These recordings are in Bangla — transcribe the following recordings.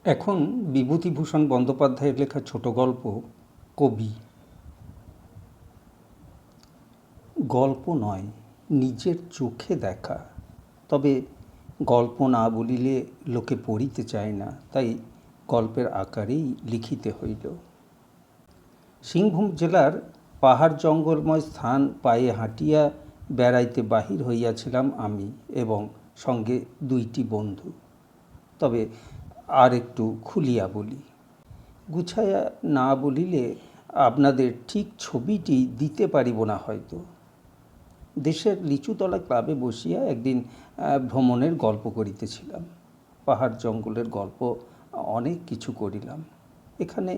এখন বিভূতিভূষণ বন্দ্যোপাধ্যায়ের লেখা ছোট গল্প কবি। গল্প নয়, নিজের চোখে দেখা। তবে গল্প না বলিলে লোকে পড়িতে চায় না, তাই গল্পের আকারেই লিখিতে হইল। সিংভূম জেলার পাহাড় জঙ্গলময় স্থান পায়ে হাঁটিয়া বেড়াইতে বাহির হইয়াছিলাম আমি এবং সঙ্গে 2টি বন্ধু। তবে আর একটু খুলিয়া বলি, গুছাইয়া না বলিলে আপনাদের ঠিক ছবিটি দিতে পারিব না হয়তো। দেশের লিচুতলা ক্লাবে বসিয়া একদিন ভ্রমণের গল্প করিতেছিলাম। পাহাড় জঙ্গলের গল্প অনেক কিছু করিলাম। এখানে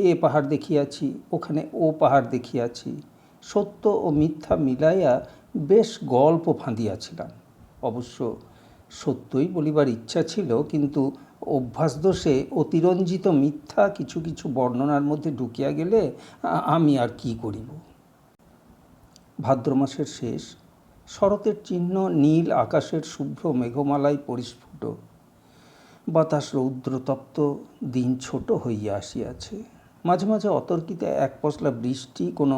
এ পাহাড় দেখিয়াছি, ওখানে ও পাহাড় দেখিয়াছি। সত্য ও মিথ্যা মিলাইয়া বেশ গল্প ফাঁদিয়াছিলাম। অবশ্য সত্যই বলিবার ইচ্ছা ছিল, কিন্তু অভ্যাসদোষে অতিরঞ্জিত মিথ্যা কিছু কিছু বর্ণনার মধ্যে ঢুকিয়া গেলে আমি আর কি করিব। ভাদ্র মাসের শেষ, শরতের চিহ্ন নীল আকাশের শুভ্র মেঘমালায় পরিস্ফুট। বাতাস রৌদ্রতপ্ত, দিন ছোট হইয়া আসিয়াছে। মাঝে মাঝে অতর্কিতে এক পশলা বৃষ্টি কোনো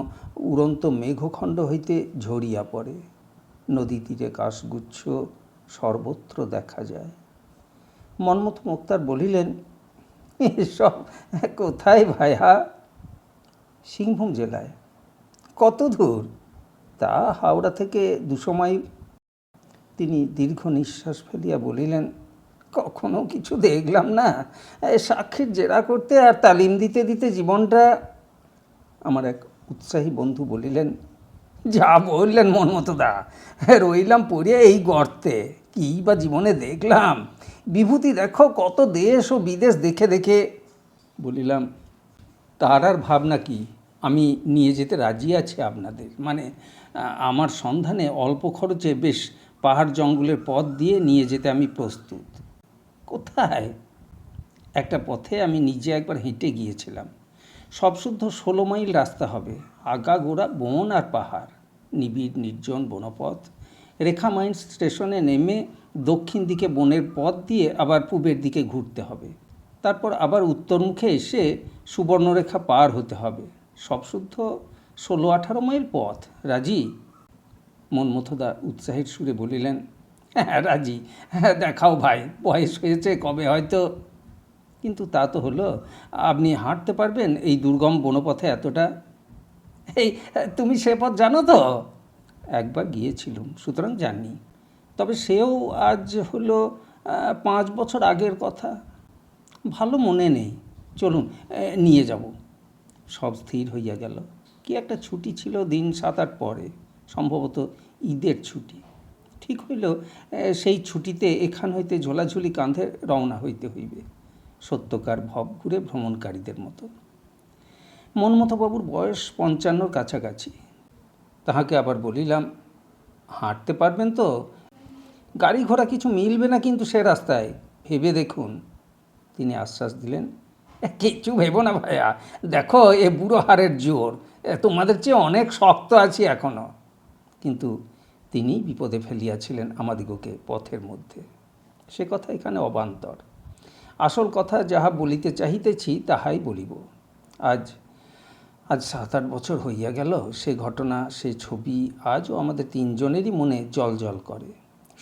উড়ন্ত মেঘখণ্ড হইতে ঝরিয়া পড়ে। নদী তীরে কাশগুচ্ছ সর্বত্র দেখা যায়। মন্মথ মোক্তার বলিলেন, এসব কোথায় ভাইয়া? সিংভূম জেলায়। কত দূর? তা হাওড়া থেকে 200 মাইল। তিনি দীর্ঘ নিঃশ্বাস ফেলিয়া বলিলেন, কখনো কিছু দেখলাম না। সাক্ষীর জেরা করতে আর তালিম দিতে দিতে জীবনটা। আমার এক উৎসাহী বন্ধু বলিলেন, যা বললেন মনমতদা, রইলাম পড়িয়া এই গর্তে। কী বা জীবনে দেখলাম। বিভূতি দেখো কত দেশ ও বিদেশ দেখে দেখে। বলিলাম, তার আর ভাবনা কি, আমি নিয়ে যেতে রাজি আছি আপনাদের। মানে আমার সন্ধানে অল্প খরচে বেশ পাহাড় জঙ্গলের পথ দিয়ে নিয়ে যেতে আমি প্রস্তুত। কোথায়? একটা পথে আমি নিজে একবার হেঁটে গিয়েছিলাম। সব শুদ্ধ 16 মাইল রাস্তা হবে। আগাগোড়া বন আর পাহাড়, নিবিড় নির্জন বনপথ। রেখা মাইন্স স্টেশনে নেমে দক্ষিণ দিকে বনের পথ দিয়ে আবার পূবের দিকে ঘুরতে হবে। তারপর আবার উত্তরমুখে এসে সুবর্ণরেখা পার হতে হবে। সব শুদ্ধ 16-18 মাইল পথ। রাজি? মন্মথদা উৎসাহের সুরে বলিলেন, হ্যাঁ রাজি, হ্যাঁ দেখাও ভাই, বয়স হয়েছে কবে হয়তো। কিন্তু তা তো হলো, আপনি হাঁটতে পারবেন এই দুর্গম বনপথে এতটা? এই তুমি সে পথ জানো তো? একবার গিয়েছিলুম, সুতরাং জানি। তবে সেও আজ হলো 5 বছর আগের কথা। ভালো মনে নেই। চলুন নিয়ে যাব। সব স্থির হইয়া গেল। কি একটা ছুটি ছিল দিন 7-8 পরে, সম্ভবত ঈদের ছুটি। ঠিক হইল সেই ছুটিতে এখান হইতে ঝোলাঝুলি কাঁধে রওনা হইতে হইবে, সত্যকার ভবঘুরে ভ্রমণকারীদের মতো। মন্মথবাবুর বয়স 55-র কাছাকাছি। তাহাকে আবার বলিলাম, হাঁটতে পারবেন তো? গাড়ি ঘোড়া কিছু মিলবে না কিন্তু সে রাস্তায়, ভেবে দেখুন। তিনি আশ্বাস দিলেন, কিচ্ছু ভেবো না ভাইয়া, দেখো এ বুড়ো হাড়ের জোর, তোমাদের চেয়ে অনেক শক্ত আছি এখনও। কিন্তু তিনি বিপদে ফেলিয়াছিলেন আমাদিগকে পথের মধ্যে। সে কথা এখানে অবান্তর। আসল কথা যাহা বলিতে চাহিতেছি তাহাই বলিব। আজ 7-8 বছর হইয়া গেল সে ঘটনা, সে ছবি আজও আমাদের 3 জনেরই মনে জল জল করে।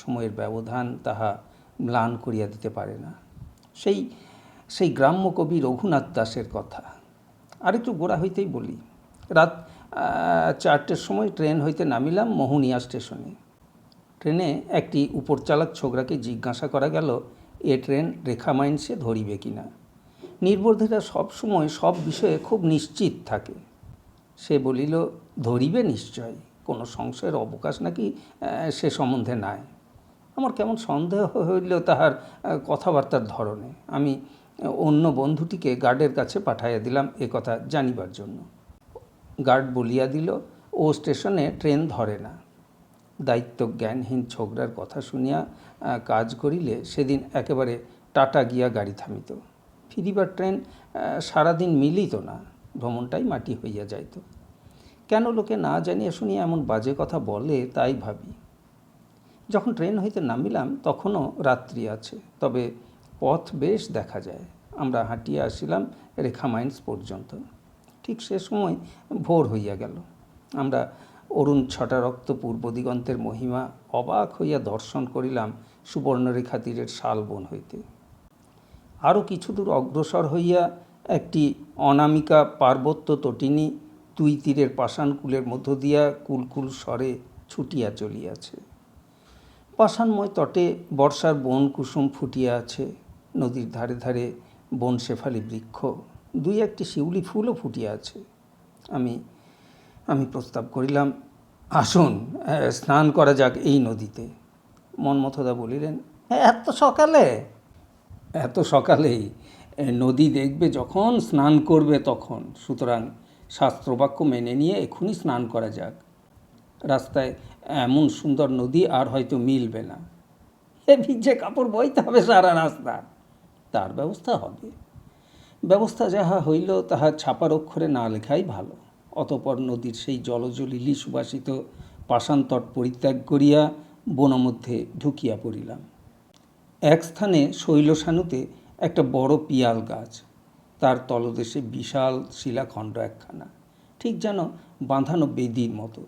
সময়ের ব্যবধান তাহা ম্লান করিয়া দিতে পারে না। সেই গ্রাম্য কবি রঘুনাথ দাসের কথা। আরেকটু গোড়া হইতেই বলি। রাত 4টের সময় ট্রেন হইতে নামিলাম মোহনিয়া স্টেশনে। ট্রেনে একটি উপরচালক ছোকরাকে জিজ্ঞাসা করা গেল, এ ট্রেন রেখা মাইন্সে ধরিবে কি না। নির্বোধেরা সবসময় সব বিষয়ে খুব নিশ্চিত থাকে। সে বলিল, ধরিবে নিশ্চয়, কোনো সংশয়ের অবকাশ নাকি সে সম্বন্ধে নাই। আমার কেমন সন্দেহ হইল তাহার কথাবার্তার ধরনে। আমি অন্য বন্ধুটিকে গার্ডের কাছে পাঠাইয়া দিলাম এ কথা জানিবার জন্য। গার্ড বলিয়া দিল, ও স্টেশনে ট্রেন ধরে না। দায়িত্ব জ্ঞানহীন ছোকরার কথা শুনিয়া কাজ করিলে সেদিন একেবারে টাটা গিয়া গাড়ি থামিত। ফিরিবার ট্রেন সারাদিন মিলিত না, ভ্রমণটাই মাটি হইয়া যাইত। কেন লোকে না জানিয়া শুনিয়া এমন বাজে কথা বলে তাই ভাবি। যখন ট্রেন হইতে নামিলাম তখনও রাত্রি আছে, তবে পথ বেশ দেখা যায়। আমরা হাঁটিয়া আসিলাম রেখা মাইন্স পর্যন্ত। ঠিক সে সময় ভোর হইয়া গেল। আমরা অরুণ ছটা রক্ত পূর্ব দিগন্তের মহিমা অবাক হইয়া দর্শন করিলাম সুবর্ণরেখা তীরের শালবন হইতে। আরও কিছু দূর অগ্রসর হইয়া একটি অনামিকা পার্বত্য তটিনী দুই তীরের পাষাণকুলের মধ্য দিয়া কুলকুল স্বরে ছুটিয়া চলিয়াছে। পাষাণময় তটে বর্ষার বন কুসুম ফুটিয়া আছে। নদীর ধারে ধারে বন শেফালি বৃক্ষ, দুই একটি শিউলি ফুলও ফুটিয়া আছে। আমি প্রস্তাব করিলাম, আসুন স্নান করা যাক এই নদীতে। মন্মথদা বলিলেন, এত সকালে? এত সকালেই নদী দেখবে যখন, স্নান করবে তখন, সুতরাং শাস্ত্রবাক্য মেনে নিয়ে এখনই স্নান করা যাক। রাস্তায় এমন সুন্দর নদী আর হয়তো মিলবে না। ভিজে কাপড় বইতে হবে সারা রাস্তা। তার ব্যবস্থা হবে। ব্যবস্থা যাহা হইল তাহা ছাপার অক্ষরে না লেখাই ভালো। অতঃপর নদীর সেই জলজ লিলি সুবাসিত পাষাণতট পরিত্যাগ করিয়া বনমধ্যে ঢুকিয়া পড়িলাম। এক স্থানে শৈলসানুতে একটা বড় পিয়াল গাছ, তার তলদেশে বিশাল শিলাখণ্ড একখানা, ঠিক যেন বাঁধানো বেদির মতো।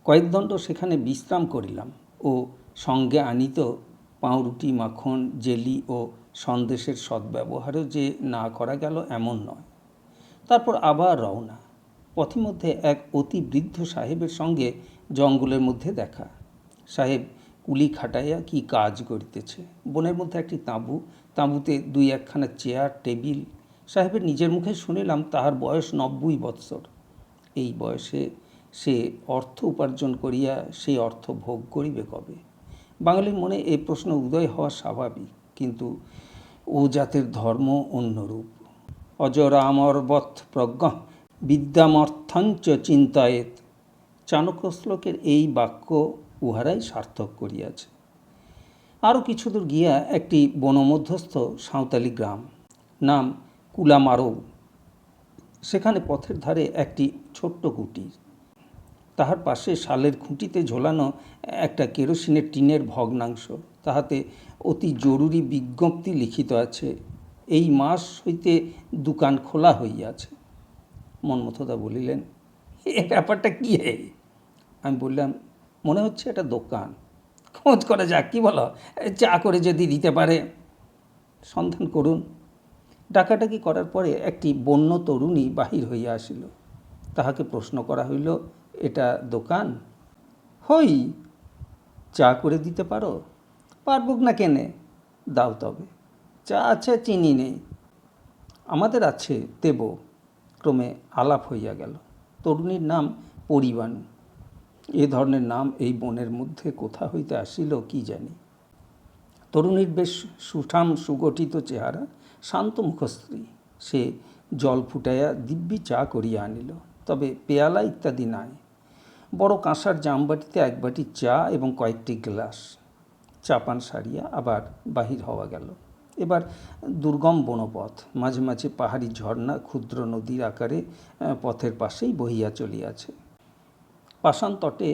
কয়েকদণ্ড সেখানে বিশ্রাম করিলাম ও সঙ্গে আনিত পাউরুটি, মাখন, জেলি ও সন্দেশের সদ্ব্যবহারও যে না করা গেল এমন নয়। তারপর আবার রওনা। পথিমধ্যে এক অতি বৃদ্ধ সাহেবের সঙ্গে জঙ্গলের মধ্যে দেখা। সাহেব কুলি খাটাইয়া কি কাজ করিতেছে। বনের মধ্যে একটি তাঁবু, তাঁবুতে দুই একখানা চেয়ার টেবিল। সাহেবের নিজের মুখে শুনিলাম তাহার বয়স 90 বৎসর। এই বয়সে সে অর্থ উপার্জন করিয়া সেই অর্থ ভোগ করিবে কবে? বাঙালির মনে এই প্রশ্ন উদয় হওয়া স্বাভাবিক, কিন্তু ও জাতের ধর্ম অন্যরূপ। অজরামরবৎ প্রজ্ঞ বিদ্যামর্থঞ্চ চিন্তায়েত। চাণক্য শ্লোকের এই বাক্য উহারাই সার্থক করিয়াছে। আরও কিছু দূর গিয়া একটি বনমধ্যস্থ সাঁওতালি গ্রাম, নাম কুলামারৌ। সেখানে পথের ধারে একটি ছোট্ট কুটির, তাহার পাশে শালের খুঁটিতে ঝোলানো একটা কেরোসিনের টিনের ভগ্নাংশ। তাহাতে অতি জরুরি বিজ্ঞপ্তি লিখিত আছে, এই মাস হইতে দোকান খোলা হইয়াছে। মন্মথদা বলিলেন, এ ব্যাপারটা কী হে? আমি বললাম, মনে হচ্ছে এটা দোকান, খোঁজ করা যাক, কি বলো? চা করে যদি দিতে পারে। সন্ধান করুন। ডাকাডাকি করার পরে একটি বন্য তরুণী বাহির হইয়া আসিল। তাহাকে প্রশ্ন করা হইল, এটা দোকান? হই। চা করে দিতে পারো? পারবুক না কেনে? দাও তবে। চা আছে, চিনি নেই। আমাদের আছে, দেব। ক্রমে আলাপ হইয়া গেল। তরুণীর নাম পরিবাণী। এ ধরনের নাম এই বনের মধ্যে কোথা হইতে আসিল কি জানি। তরুণীর বেশ সুঠাম সুগঠিত চেহারা, শান্ত মুখশ্রী। সে জল ফুটাইয়া দিব্যি চা করিয়া আনিল, তবে পেয়ালা ইত্যাদি নাই। বড় কাঁসার জামবাটিতে এক বাটি চা এবং কয়েকটি গ্লাস। চা পান সারিয়া আবার বাহির হওয়া গেল। এবার দুর্গম বনপথ, মাঝে মাঝে পাহাড়ি ঝর্ণা ক্ষুদ্র নদীর আকারে পথের পাশেই বহিয়া চলিয়াছে। পাষাণ তটে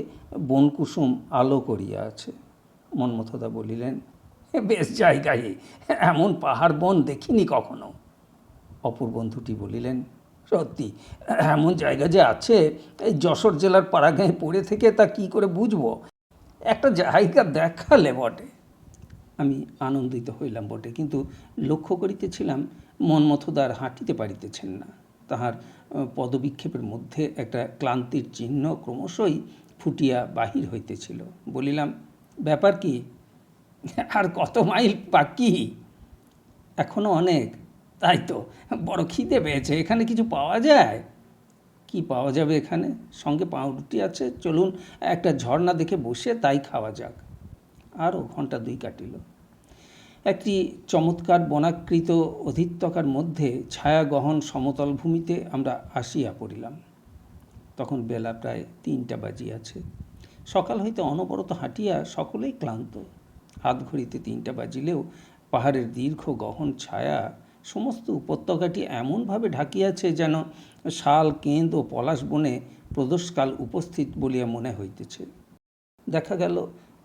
বনকুসুম আলো করিয়া আছে। মন্মথদা বলিলেন, বেশ জায়গায়, এমন পাহাড় বন দেখিনি কখনো। অপর বন্ধুটি বলিলেন, সত্যি এমন জায়গা যে আছে, এই যশোর জেলার পাড়াগাঁয়ে পড়ে থেকে তা কি করে বুঝবো? একটা জায়গা দেখালে বটে। আমি আনন্দিত হইলাম বটে, কিন্তু লক্ষ্য করিতেছিলাম মন্মথদার হাঁটিতে পারিতেছেন না। তাহার পদবিক্ষেপের মধ্যে একটা ক্লান্তির চিহ্ন ক্রমশই ফুটিয়া বাহির হইতেছিল। বলিলাম, ব্যাপার কি? আর কত মাইল বাকি? এখনও অনেক। তাই তো, বড় খিদে পেয়েছে। এখানে কিছু পাওয়া যায়? কি পাওয়া যাবে এখানে? সঙ্গে পাউরুটি আছে, চলুন একটা ঝর্ণা দেখে বসে তাই খাওয়া যাক। আরও ঘণ্টা 2 কাটিল। একটি চমৎকার বনাকৃত অধিত্যকার মধ্যে ছায়াগহন সমতল ভূমিতে আমরা আসিয়া পড়িলাম। তখন বেলা প্রায় 3টা বাজিয়াছে। সকাল হইতে অনবরত হাঁটিয়া সকলেই ক্লান্ত। হাত ঘড়িতে 3টা বাজিলেও পাহাড়ের দীর্ঘ গহন ছায়া সমস্ত উপত্যকাটি এমনভাবে ঢাকিয়াছে যেন শাল, কেন্দ ও পলাশ বনে প্রদোষকাল উপস্থিত বলিয়া মনে হইতেছে। দেখা গেল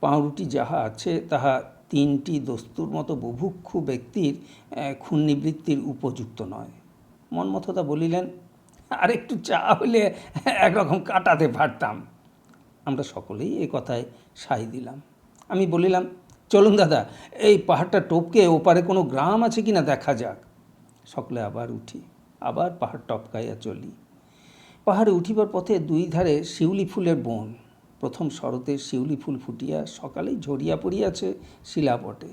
পাউরুটি যাহা আছে তাহা তিনটি দস্তুর মতো বুভুক্ষু ব্যক্তির খুন নিবৃত্তির উপযুক্ত নয়। মন্মথদা বলিলেন, আর একটু চা হলে একরকম কাটাতে পারতাম। আমরা সকলেই এ কথায় সাই দিলাম। আমি বলিলাম, চলুন দাদা, এই পাহাড়টা টপকে ওপারে কোনো গ্রাম আছে কিনা দেখা যাক। সকলে আবার উঠি, আবার পাহাড় টপকাইয়া চলি। পাহাড়ে উঠিবার পথে দুই ধারে শিউলি ফুলের বন। প্রথম শরতে শিউলি ফুল ফুটিয়া সকালেই ঝরিয়া পড়িয়াছে শিলাপটে।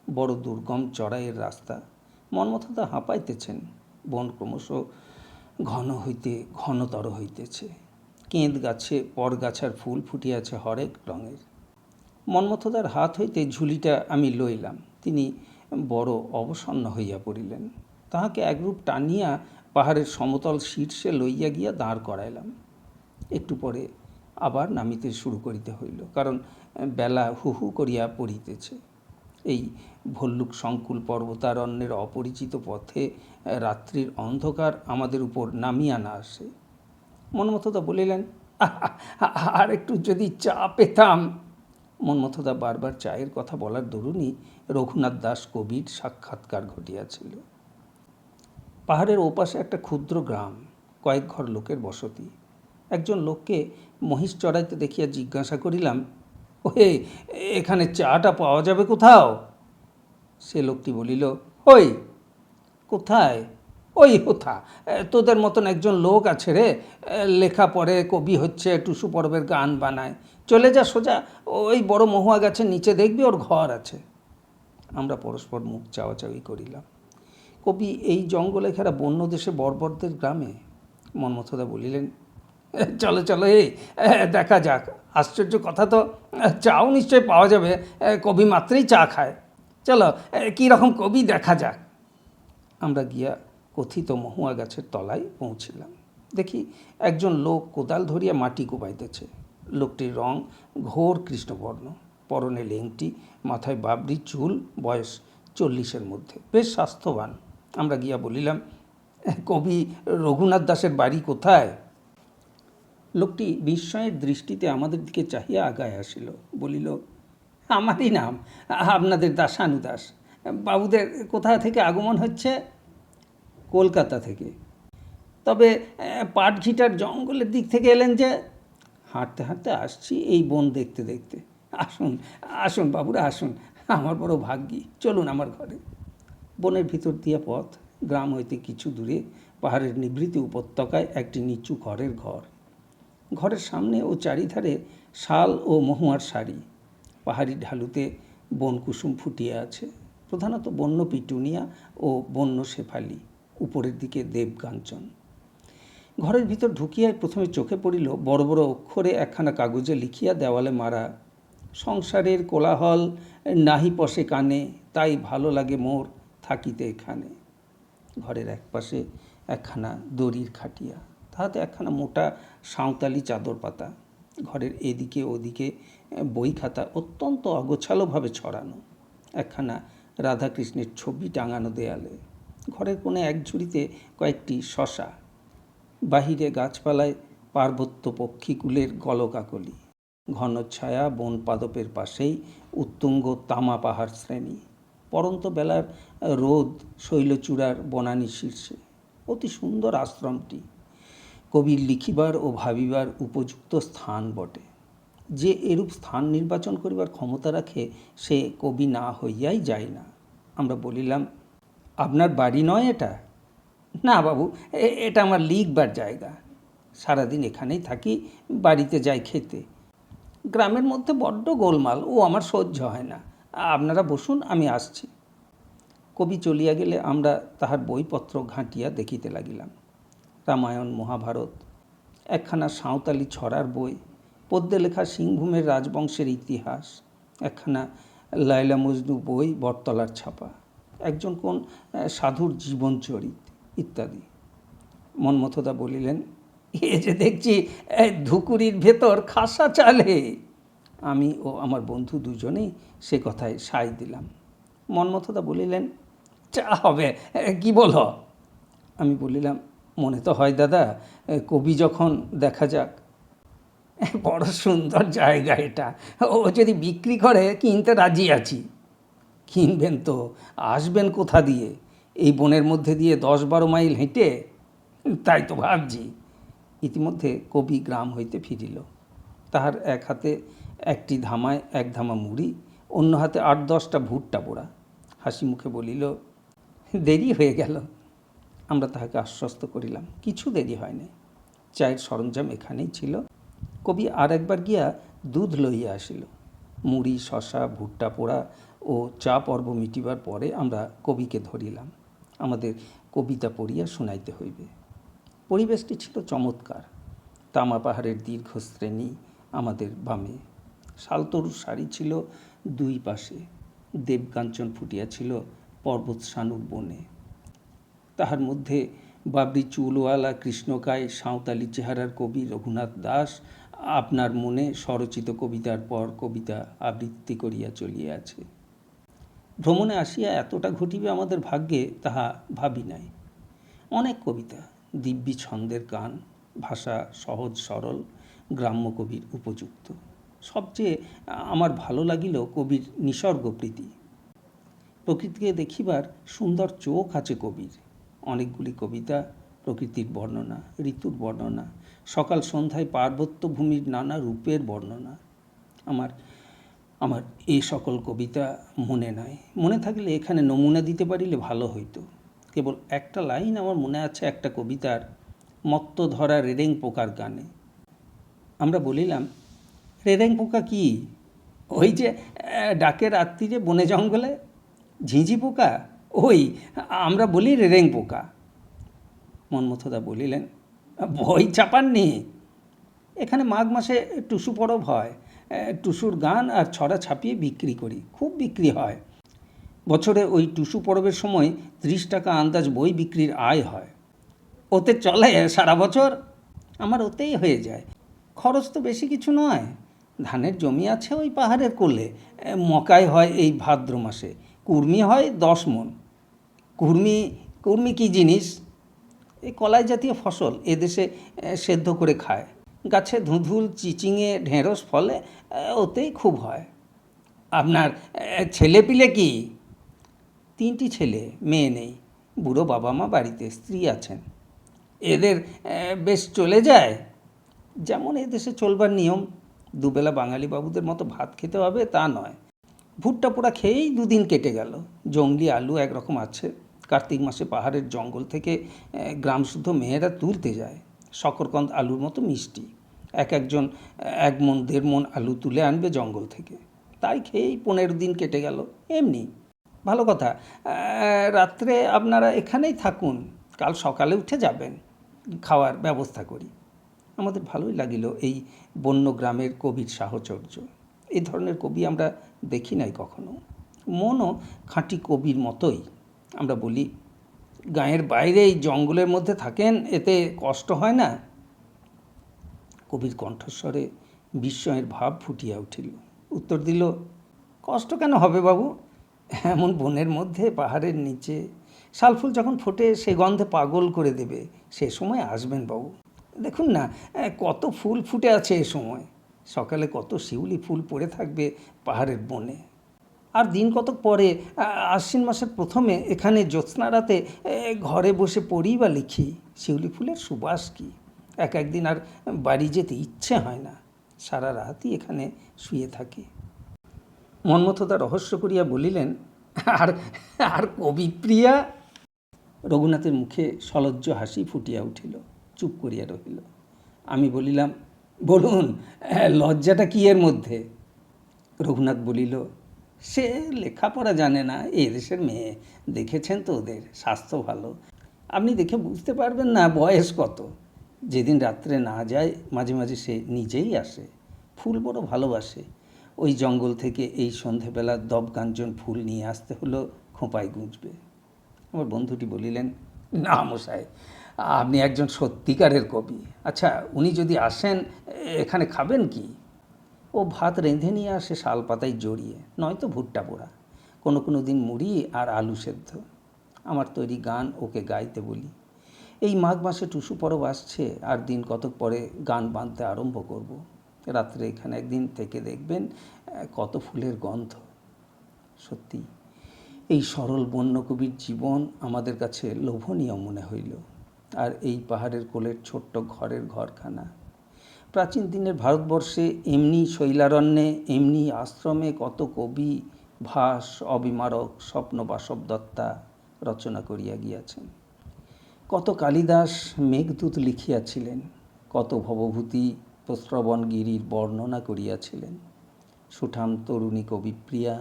বড় দুর্গম চড়াইয়ের রাস্তা। মন্মথদা হাঁপাইতেছেন। বন ক্রমশ ঘন হইতে ঘনতর হইতেছে। কেঁদ গাছে পরগাছার ফুল ফুটিয়াছে হরেক রঙের। মন্মথদার হাত হইতে ঝুলিটা আমি লইলাম। তিনি বড় অবসন্ন হইয়া পড়িলেন। তাহাকে একরূপ টানিয়া পাহাড়ের সমতল শীর্ষে লইয়া গিয়া দাঁড় করাইলাম। একটু পরে আবার নামিতে শুরু করিতে হইল, কারণ বেলা হু হু করিয়া পড়িতেছে। এই ভল্লুক সংকুল পর্বতারণ্যের অপরিচিত পথে রাত্রির অন্ধকার আমাদের উপর নামিয়া না আসে। মন্মথদা বলিলেন, আর একটু যদি চা পেতাম। মন্মথদা বারবার চায়ের কথা বলার দরুনই রঘুনাথ দাস কবির সাক্ষাৎকার ঘটিয়াছিল। পাহাড়ের ওপাশে একটা ক্ষুদ্র গ্রাম, কয়েক ঘর লোকের বসতি। একজন লোককে মহিষ চড়াইতে দেখিয়া জিজ্ঞাসা করিলাম, ওহে, এখানে চাটা পাওয়া যাবে কোথাও? সে লোকটি বলিল, ওই কোথায়? ওই হোথা, তোদের মতন একজন লোক আছে রে, লেখা পড়ে, কবি হচ্ছে, টুসু পর্বের গান বানায়। চলে যা সোজা, ওই বড় মহুয়া গাছের নিচে দেখবি ওর ঘর আছে। আমরা পরস্পর মুখ চাওয়াচাওয়ি করিলাম। কবি এই জঙ্গলে ঘেরা বন্য দেশে বর্বরদের গ্রামে। মন্মথদা বলিলেন, চলো চলো, দেখা যাক। আশ্চর্য কথা তো, চাও নিশ্চয় পাওয়া যাবে, কবি মাত্রেই চা খায়। চলো, কী রকম কবি দেখা যাক। আমরা গিয়া কথিত মহুয়া গাছের তলায় পৌঁছিলাম। দেখি একজন লোক কোদাল ধরিয়া মাটি কোপাইতেছে। লোকটির রং ঘোর কৃষ্ণবর্ণ, পরনে লেংটি, মাথায় বাবরি চুল, বয়স 40-এর মধ্যে, বেশ স্বাস্থ্যবান। আমরা গিয়া বলিলাম, কবি রঘুনাথ দাসের বাড়ি কোথায়? লোকটি বিস্ময়ের দৃষ্টিতে আমাদের দিকে চাহিয়া আগায় আসিল। বলিল, আমারই নাম, আপনাদের দাসানুদাস। বাবুদের কোথা থেকে আগমন হচ্ছে? কলকাতা থেকে। তবে পাটঘিটার জঙ্গলের দিক থেকে এলেন যে? হাঁটতে হাঁটতে আসছি এই বন দেখতে দেখতে। আসুন আসুন বাবুরা, আসুন, আমার বড় ভাগ্যি, চলুন আমার ঘরে। বনের ভিতর দিয়া পথ। গ্রাম হইতে কিছু দূরে পাহাড়ের নিভৃত উপত্যকায় একটি নিচু ঘরের ঘর। ঘরের সামনে ও চারিধারে শাল ও মহুয়ার সারি। পাহাড়ি ঢালুতে বনকুসুম ফুটিয়ে আছে, প্রধানত বন্য পিটুনিয়া ও বন্য শেফালি, উপরের দিকে দেবকাঞ্চন। ঘরের ভিতর ঢুকিয়াই প্রথমে চোখে পড়িল বড় বড় অক্ষরে একখানা কাগজে লিখিয়া দেওয়ালে মারা, সংসারের কোলাহল নাহি পশে কানে, তাই ভালো লাগে মোর থাকিতে এখানে। ঘরের একপাশে একখানা দড়ির খাটিয়া, তাহাতে একখানা মোটা সাঁওতালি চাদর পাতা। ঘরের এদিকে ওদিকে বই খাতা অত্যন্ত অগোছালোভাবে ছড়ানো। একখানা রাধাকৃষ্ণের ছবি টাঙানো দেয়ালে। ঘরের কোণে এক ঝুড়িতে কয়েকটি শশা। বাহিরে গাছপালায় পার্বত্য পক্ষীকুলের গলকাকলি। ঘন ছায়া বন পাদপের পাশেই উত্তুঙ্গ তামা পাহাড় শ্রেণী। পরন্ত বেলার রোদ শৈলচূড়ার বনানী শীর্ষে। অতি সুন্দর আশ্রমটি। কবির লিখিবার ও ভাবিবার উপযুক্ত স্থান বটে। যে এরূপ স্থান নির্বাচন করিবার ক্ষমতা রাখে, সে কবি না হইয়াই যায় না। আমরা বলিলাম, আপনার বাড়ি নয় এটা? না বাবু, এটা আমার লিখবার জায়গা। সারাদিন এখানেই থাকি, বাড়িতে যাই খেতে। গ্রামের মধ্যে বড্ড গোলমাল, ও আমার সহ্য হয় না। আপনারা বসুন, আমি আসছি। কবি চলিয়া গেলে আমরা তাহার বইপত্র ঘাঁটিয়া দেখিতে লাগিলাম। রামায়ণ, মহাভারত, একখানা সাঁওতালি ছড়ার বই, পদ্যে লেখা সিংভূমের রাজবংশের ইতিহাস, একখানা লায়লা মজনু বই বটতলার ছাপা, একজন কোন সাধুর জীবনচরিত ইত্যাদি। মন্মথদা বলিলেন, এ যে দেখছি ধুকুরির ভেতর খাসা চালে। আমি ও আমার বন্ধু দুজনেই সে কথায় সায় দিলাম। মন্মথদা বলিলেন, চা হবে, কি বলো? আমি বলিলাম, মনে তো হয় দাদা, কবি যখন দেখা যাক। বড় সুন্দর জায়গা এটা, ও যদি বিক্রি করে কিনতে রাজি আছি। কিনবেন তো, আসবেন কোথা দিয়ে? এই বনের মধ্যে দিয়ে 10-12 মাইল হেঁটে? তাই তো ভাবছি। ইতিমধ্যে কবি গ্রাম হইতে ফিরিল। তাহার এক হাতে একটি ধামায় 1 ধামা মুড়ি, অন্য হাতে 8-10টা ভুট্টা পোড়া। হাসি মুখে বলিল, দেরি হয়ে গেল। আমরা তাহাকে আশ্বস্ত করিলাম, কিছু দেরি হয় নাই, চায়ের সরঞ্জাম এখানেই ছিল। কবি আর একবার গিয়া দুধ লইয়া আসিল। মুড়ি, শশা, ভুট্টা পোড়া ও চা পর্ব মিটিবার পরে আমরা কবিকে ধরিলাম, আমাদের কবিতা পড়িয়া শুনাইতে হইবে। পরিবেশটি ছিল চমৎকার। তামা পাহাড়ের দীর্ঘ শ্রেণী আমাদের বামে, শালতরুর সারি ছিল 2 পাশে, দেবকাঞ্চন ফুটিয়াছিল পর্বত সানুর বনে। তাহার মধ্যে বাবরি চুলওয়ালা কৃষ্ণকায় সাঁওতালি চেহারার কবি রঘুনাথ দাস আপনার মনে স্বরচিত কবিতার পর কবিতা আবৃত্তি করিয়া চলিয়াছে। ভ্রমণে আসিয়া এতটা ঘটিবে আমাদের ভাগ্যে তাহা ভাবি নাই। অনেক কবিতা, দিব্যি ছন্দের গান, ভাষা সহজ সরল, গ্রাম্য কবির উপযুক্ত। সবচেয়ে আমার ভালো লাগিল কবির নিসর্গপ্রীতি। প্রকৃতিকে দেখিবার সুন্দর চোখ আছে কবির। অনেকগুলি কবিতা প্রকৃতির বর্ণনা, ঋতুর বর্ণনা, সকাল সন্ধ্যায় পার্বত্য ভূমির নানা রূপের বর্ণনা। আমার এই সকল কবিতা মনে নাই। মনে থাকলে এখানে নমুনা দিতে পারিলে ভালো হইতো। কেবল একটা লাইন আমার মনে আছে একটা কবিতার, মত্ত ধরা রেরেং পোকার গানে। আমরা বলিলাম, রেরেং পোকা কি? ওই যে ডাকে রাত্রিরে বনে জঙ্গলে ঝিঁঝি পোকা, ওই আমরা বলি রেরেং পোকা। মন্মথদা বলিলেন, বই চাপাননি? এখানে মাঘ মাসে টুসু পরব হয়, টুসুর গান আর ছড়া ছাপিয়ে বিক্রি করি, খুব বিক্রি হয়। বছরে ওই টুসু পরবের সময় 30 টাকা আন্দাজ বই বিক্রির আয় হয়। ওতে চলে সারা বছর। আমার ওতেই হয়ে যায়, খরচ তো বেশি কিছু নয়। ধানের জমি আছে ওই পাহাড়ের কোলে, মকাই হয় এই ভাদ্র মাসে, কুর্মি হয় 10 মণ। কুর্মি কী জিনিস? এই কলাই জাতীয় ফসল, এদেশে সেদ্ধ করে খায়। গাছে ধুঁধুল, চিচিঙে, ঢেঁড়স ফলে, ওতেই খুব হয়। আপনার ছেলে পিলে কি? 3টি ছেলে, মেয়ে নেই। বুড়ো বাবা মা বাড়িতে, স্ত্রী আছেন। এদের বেশ চলে যায়। যেমন এদেশে চলবার নিয়ম, দুবেলা বাঙালি বাবুদের মতো ভাত খেতে হবে তা নয়। ভুট্টা পোড়া খেয়েই 2 দিন কেটে গেল। জংলি আলু একরকম আছে। কার্তিক মাসে পাহাড়ের জঙ্গল থেকে গ্রামশুদ্ধ মেয়েরা তুলতে যায়, শকরকন্দ আলুর মতো মিষ্টি। একজন 1 মণ 1.5 মণ আলু তুলে আনবে জঙ্গল থেকে, তাই খেয়েই 15 দিন কেটে গেল। এমনি ভালো কথা, রাত্রে আপনারা এখানেই থাকুন, কাল সকালে উঠে যাবেন, খাওয়ার ব্যবস্থা করি। আমাদের ভালোই লাগিল এই বন্য গ্রামের কবির সাহচর্য। এই ধরনের কবি আমরা দেখি নাই কখনো। মনও খাঁটি কবির মতোই। আমরা বলি, গাঁয়ের বাইরে এই জঙ্গলের মধ্যে থাকেন, এতে কষ্ট হয় না? কবির কণ্ঠস্বরে বিস্ময়ের ভাব ফুটিয়া উঠিল। উত্তর দিল, কষ্ট কেন হবে বাবু? এমন বনের মধ্যে পাহাড়ের নিচে শালফুল যখন ফোটে সে গন্ধে পাগল করে দেবে, সে সময় আসবেন বাবু। দেখুন না, কত ফুল ফুটে আছে এ সময়। সকালে কত শিউলি ফুল পড়ে থাকবে পাহাড়ের বনে। আর দিন কতক পরে আশ্বিন মাসের প্রথমে এখানে জ্যোৎস্না রাতে ঘরে বসে পড়ি বা লিখি। শিউলি ফুলের সুবাস কি! একদিন আর বাড়ি যেতে ইচ্ছে হয় না, সারা রাতই এখানে শুয়ে থাকি। মন্মথদা রহস্য করিয়া বলিলেন, আর আর কবিপ্রিয়া? রঘুনাথের মুখে সলজ্জ হাসি ফুটিয়া উঠিল, চুপ করিয়া রহিল। আমি বলিলাম, বলুন, লজ্জাটা কি এর মধ্যে? রঘুনাথ বলিল, সে লেখাপড়া জানে না, এ দেশের মেয়ে, দেখেছেন তো ওদের স্বাস্থ্য ভালো, আপনি দেখে বুঝতে পারবেন না বয়স কত। যেদিন রাত্রে না যায় মাঝে মাঝে সে নিজেই আসে, ফুল বড় ভালোবাসে। ওই জঙ্গল থেকে এই সন্ধেবেলা দবকাঞ্চন ফুল নিয়ে আসতে হলো, খোঁপায় গুঁজবে। আমার বন্ধুটি বলিলেন, না মশাই, আপনি একজন সত্যিকারের কবি। আচ্ছা, উনি যদি আসেন এখানে খাবেন কি? ও ভাত রেঁধে নিয়ে আসে শাল পাতায় জড়িয়ে, নয়তো ভুট্টা পোড়া, কোনো দিন মুড়ি আর আলু সেদ্ধ। আমার তৈরি গান ওকে গাইতে বলি। এই মাঘ মাসে টুসু পরব আসছে, আর দিন কতক পরে গান বাঁধতে আরম্ভ করব। রাত্রে এখানে একদিন থেকে দেখবেন কত ফুলের গন্ধ। সত্যি এই সরল বন্য কবির জীবন আমাদের কাছে লোভনীয় মনে হইল। আর এই পাহাড়ের কোলের ছোট্ট ঘরের ঘরখানা, প্রাচীন দিনের ভারতবর্ষে এমনি শৈলারণ্যে এমনি আশ্রমে কত কবি ভাস অবিমারক স্বপ্ন বাসব দত্তা রচনা করিয়া গিয়াছেন। কত কালিদাস মেঘদূত লিখিয়াছিলেন, কত ভবভূতি প্রস্রবণগিরির বর্ণনা করিয়াছিলেন। সুঠাম তরুণী কবিপ্রিয়া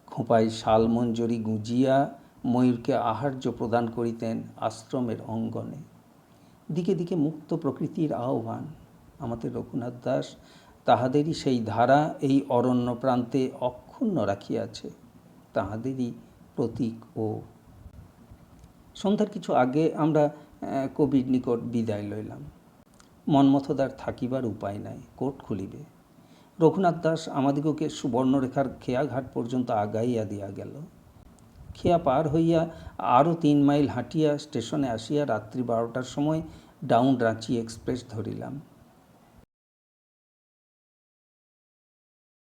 খোঁপায় শালমঞ্জরি গুঁজিয়া ময়ূরকে আহার্য প্রদান করিতেন আশ্রমের অঙ্গনে। দিকে দিকে মুক্ত প্রকৃতির আহ্বান। আমাদের রঘুনাথ দাস তাহাদেরই সেই ধারা এই অরণ্য প্রান্তে অক্ষুণ্ণ রাখিয়াছে, তাহাদেরই প্রতীক। ও সন্ধ্যার কিছু আগে আমরা কবির নিকট বিদায় লইলাম। মন্মথদার থাকিবার উপায় নাই, কোট খুলিবে। রঘুনাথ দাস আমাদিগকে সুবর্ণরেখার খেয়াঘাট পর্যন্ত আগাইয়া দিয়া গেল। খেয়া পার হইয়া আরও 3 মাইল হাঁটিয়া স্টেশনে আসিয়া রাত্রি 12টার সময় ডাউন রাঁচি এক্সপ্রেস ধরিলাম।